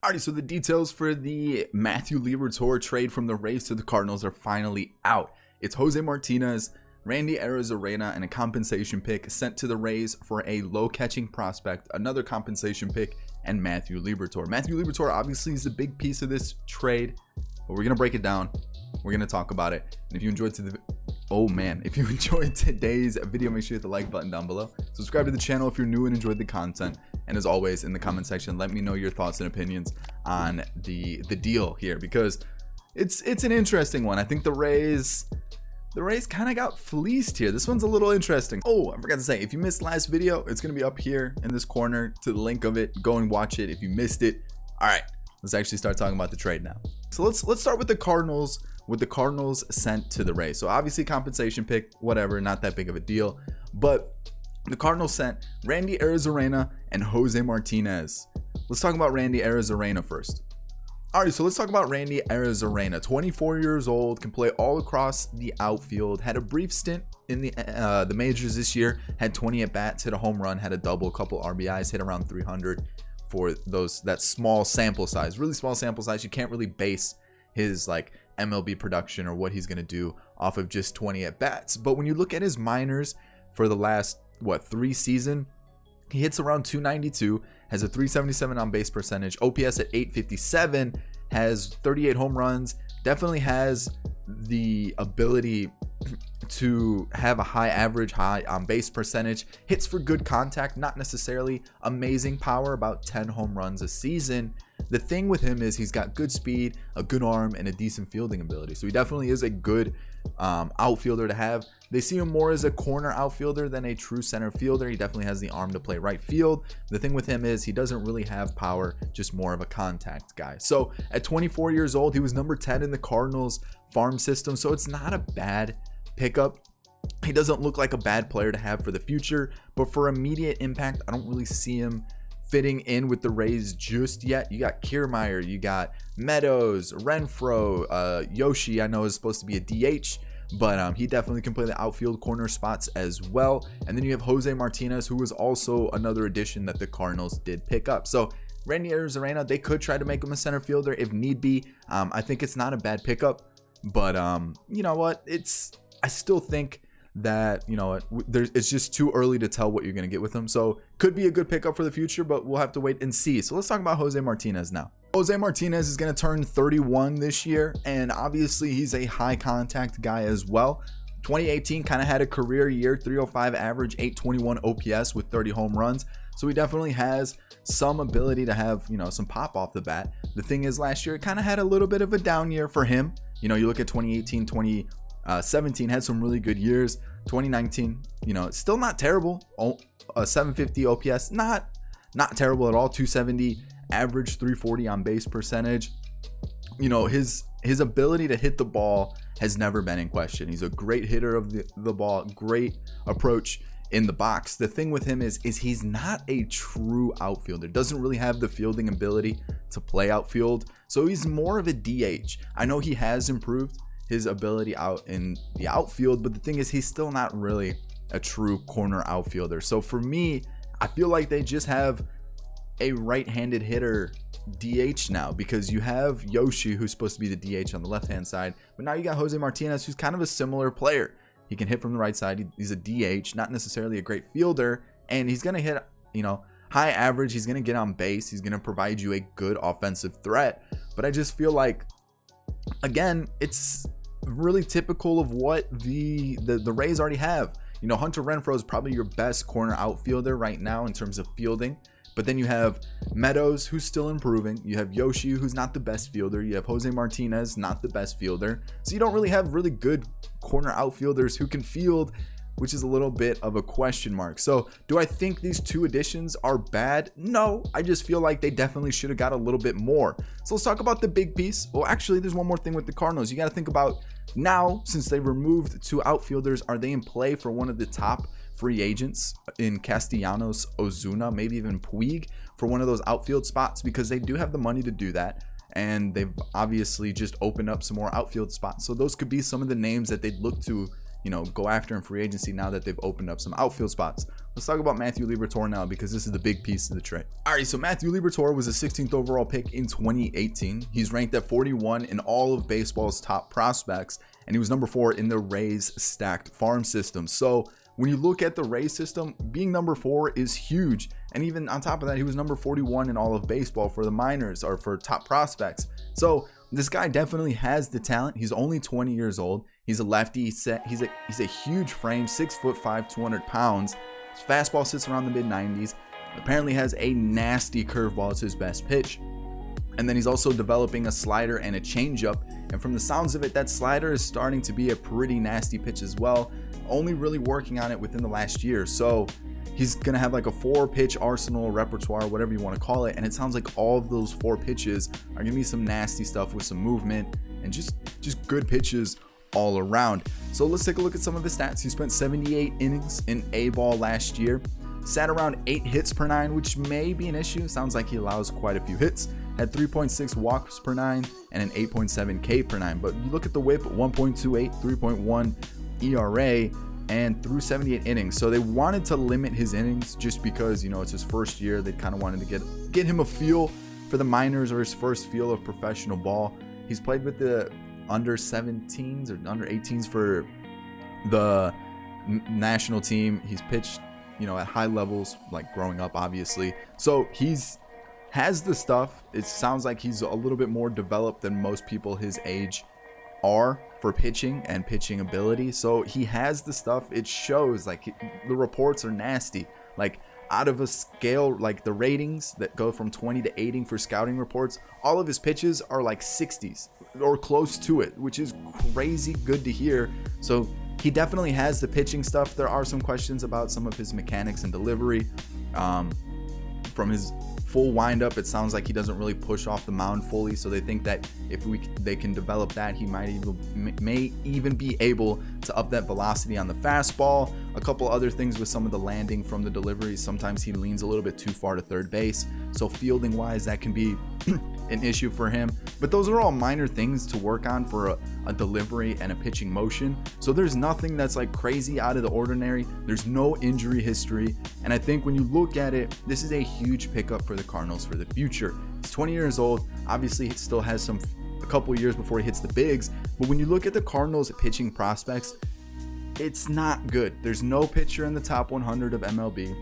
Alrighty, so the details for the Matthew Liberatore trade from the Rays to the Cardinals are finally out. It's Jose Martinez, Randy Arozarena, and a compensation pick sent to the Rays for a low-catching prospect, another compensation pick, and Matthew Liberatore. Matthew Liberatore obviously is a big piece of this trade, but we're going to break it down. We're going to talk about it. And if you enjoyed today's video, make sure you hit the like button down below. Subscribe to the channel if you're new and enjoyed the content. And as always, in the comment section, let me know your thoughts and opinions on the deal here, because it's an interesting one. I think the Rays kind of got fleeced here. This one's a little interesting. Oh, I forgot to say, if you missed last video, it's going to be up here in this corner to the link of it. Go and watch it if you missed it. All right, let's actually start talking about the trade now. So let's start with the Cardinals. With the Cardinals sent to the Rays. So obviously compensation pick, whatever, not that big of a deal. But the Cardinals sent Randy Arozarena and Jose Martinez. Let's talk about Randy Arozarena first. All right, so let's talk about Randy Arozarena. 24 years old, can play all across the outfield. Had a brief stint in the majors this year. Had 20 at bats, hit a home run, had a double, a couple RBIs, hit around 300 for that small sample size. Really small sample size. You can't really base his like MLB production or what he's going to do off of just 20 at bats. But when you look at his minors for the last 3 seasons, he hits around 292, has a 377 on base percentage, OPS at 857, has 38 home runs, definitely has the ability to have a high average, high on base percentage, hits for good contact, not necessarily amazing power, about 10 home runs a season. The thing with him is he's got good speed, a good arm, and a decent fielding ability. So he definitely is a good outfielder to have. They see him more as a corner outfielder than a true center fielder. He definitely has the arm to play right field. The thing with him is he doesn't really have power, just more of a contact guy. So at 24 years old, he was number 10 in the Cardinals farm system. So it's not a bad pickup. He doesn't look like a bad player to have for the future, but for immediate impact, I don't really see him fitting in with the Rays just yet. You got Kiermaier, you got Meadows, Renfroe, Yoshi I know is supposed to be a DH, but he definitely can play the outfield corner spots as well. And then you have Jose Martinez, who was also another addition that the Cardinals did pick up. So Randy Arozarena, they could try to make him a center fielder if need be. I think it's not a bad pickup, but you know what, I still think that, you know, it's just too early to tell what you're going to get with him. So could be a good pickup for the future, but we'll have to wait and see. So let's talk about Jose Martinez now. Jose Martinez is going to turn 31 this year, and obviously he's a high contact guy as well. 2018 kind of had a career year, 305 average, 821 OPS with 30 home runs. So he definitely has some ability to have, you know, some pop off the bat. The thing is, last year it kind of had a little bit of a down year for him. You know, you look at 2018, 2017 had some really good years. 2019, you know, it's still not terrible. 750 OPS, not terrible at all. 270 average, 340 on base percentage. You know, his ability to hit the ball has never been in question. He's a great hitter of the ball, great approach in the box. The thing with him is he's not a true outfielder. Doesn't really have the fielding ability to play outfield. So he's more of a DH. I know he has improved his ability out in the outfield, but the thing is he's still not really a true corner outfielder. So for me, I feel like they just have a right-handed hitter DH now, because you have Yoshi, who's supposed to be the DH on the left-hand side, but now you got Jose Martinez, who's kind of a similar player. He can hit from the right side. He's a DH, not necessarily a great fielder, and he's going to hit, you know, high average. He's going to get on base. He's going to provide you a good offensive threat. But I just feel like, again, it's really typical of what the Rays already have. You know, Hunter Renfroe is probably your best corner outfielder right now in terms of fielding. But then you have Meadows, who's still improving. You have Yoshi, who's not the best fielder. You have Jose Martinez, not the best fielder. So you don't really have really good corner outfielders who can field, which is a little bit of a question mark. So do I think these two additions are bad? No, I just feel like they definitely should have got a little bit more. So let's talk about the big piece. Well, actually, there's one more thing with the Cardinals. You got to think about now, since they removed 2 outfielders, are they in play for one of the top free agents in Castellanos, Ozuna, maybe even Puig for one of those outfield spots? Because they do have the money to do that. And they've obviously just opened up some more outfield spots. So those could be some of the names that they'd look to go after in free agency now that they've opened up some outfield spots. Let's talk about Matthew Liberatore now, because this is the big piece of the trade. All right, so Matthew Liberatore was a 16th overall pick in 2018. He's ranked at 41 in all of baseball's top prospects, and he was number 4 in the Rays stacked farm system. So when you look at the Rays system, being number 4 is huge. And even on top of that, he was number 41 in all of baseball for the minors, or for top prospects. So this guy definitely has the talent. He's only 20 years old. He's a lefty. He's a huge frame, 6'5", 200 pounds. His fastball sits around the mid-90s. Apparently has a nasty curveball as his best pitch. And then he's also developing a slider and a changeup. And from the sounds of it, that slider is starting to be a pretty nasty pitch as well. Only really working on it within the last year. So he's going to have like a 4-pitch arsenal, repertoire, whatever you want to call it. And it sounds like all of those 4 pitches are going to be some nasty stuff with some movement and just good pitches all around. So let's take a look at some of his stats. He spent 78 innings in A-ball last year. Sat around 8 hits per 9, which may be an issue. Sounds like he allows quite a few hits. Had 3.6 walks per 9 and an 8.7 K per 9. But you look at the whip, 1.28, 3.1 ERA, and through 78 innings. So they wanted to limit his innings just because, it's his first year. They kind of wanted to get him a feel for the minors, or his first feel of professional ball. He's played with the under 17s or under 18s for the national team. He's pitched, at high levels, like growing up, obviously. So has the stuff. It sounds like he's a little bit more developed than most people his age are for pitching and pitching ability. So he has the stuff. It shows. Like, the reports are nasty. Like, out of a scale, like the ratings that go from 20 to 80 for scouting reports, all of his pitches are like 60s or close to it, which is crazy good to hear. So he definitely has the pitching stuff. There are some questions about some of his mechanics and delivery. From his full windup, it sounds like he doesn't really push off the mound fully. So they think that if they can develop that, he may even be able to up that velocity on the fastball. A couple other things with some of the landing from the delivery. Sometimes he leans a little bit too far to third base. So fielding wise, that can be an issue for him. But those are all minor things to work on for a delivery and a pitching motion. So there's nothing that's like crazy out of the ordinary. There's no injury history. And I think when you look at it, this is a huge pickup for the Cardinals for the future. He's 20 years old. Obviously, he still has a couple years before he hits the bigs. But when you look at the Cardinals pitching prospects, it's not good. There's no pitcher in the top 100 of MLB.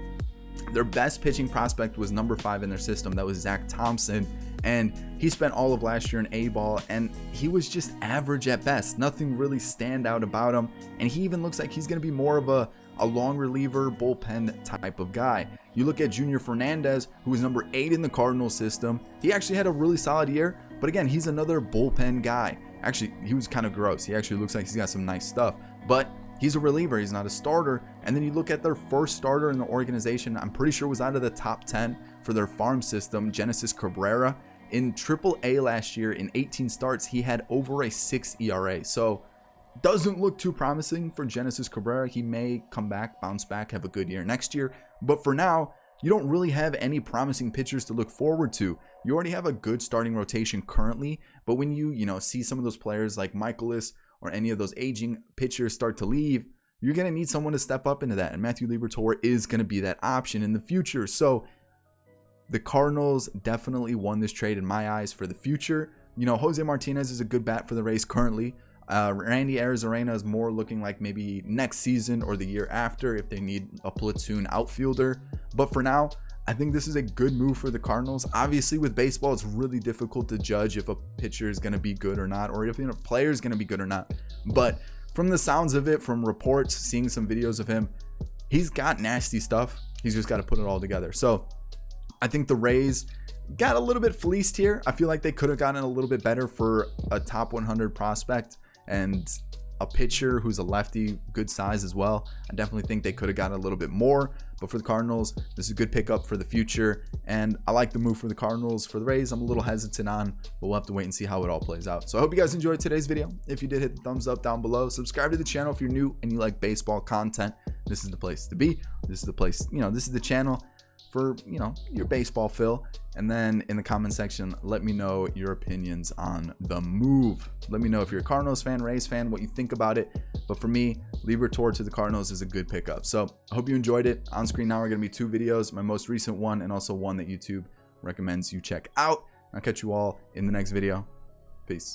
Their best pitching prospect was number 5 in their system. That was Thompson. And he spent all of last year in A-ball, and he was just average at best. Nothing really stand out about him. And he even looks like he's going to be more of a long reliever, bullpen type of guy. You look at Junior Fernandez, who was number 8 in the Cardinals system. He actually had a really solid year, but again, he's another bullpen guy. Actually, he was kind of gross. He actually looks like he's got some nice stuff, but he's a reliever. He's not a starter. And then you look at their first starter in the organization, I'm pretty sure was out of the top 10 for their farm system, Genesis Cabrera. In AAA last year, in 18 starts, he had over a 6 ERA. So doesn't look too promising for Genesis Cabrera. He may come back, bounce back, have a good year next year. But for now, you don't really have any promising pitchers to look forward to. You already have a good starting rotation currently. But when you see some of those players like Michaelis or any of those aging pitchers start to leave, you're going to need someone to step up into that. And Matthew Liberatore is going to be that option in the future. So the Cardinals definitely won this trade in my eyes for the future. Jose Martinez is a good bat for the Rays currently. Randy Arozarena is more looking like maybe next season or the year after if they need a platoon outfielder. But for now, I think this is a good move for the Cardinals. Obviously, with baseball, it's really difficult to judge if a pitcher is going to be good or not, or if a player is going to be good or not. But from the sounds of it, from reports, seeing some videos of him, he's got nasty stuff. He's just got to put it all together. So I think the Rays got a little bit fleeced here. I feel like they could have gotten a little bit better for a top 100 prospect and a pitcher who's a lefty, good size as well. I definitely think they could have gotten a little bit more. But for the Cardinals, this is a good pickup for the future. And I like the move for the Cardinals. For the Rays, I'm a little hesitant on, but we'll have to wait and see how it all plays out. So I hope you guys enjoyed today's video. If you did, hit the thumbs up down below. Subscribe to the channel if you're new and you like baseball content. This is the place to be. This is the place, this is the channel for, your baseball fill. And then in the comment section, let me know your opinions on the move. Let me know if you're a Cardinals fan, Rays fan, what you think about it. But for me, Liberatore to the Cardinals is a good pickup. So I hope you enjoyed it. On screen now are going to be 2 videos, my most recent one and also one that YouTube recommends you check out. I'll catch you all in the next video. Peace.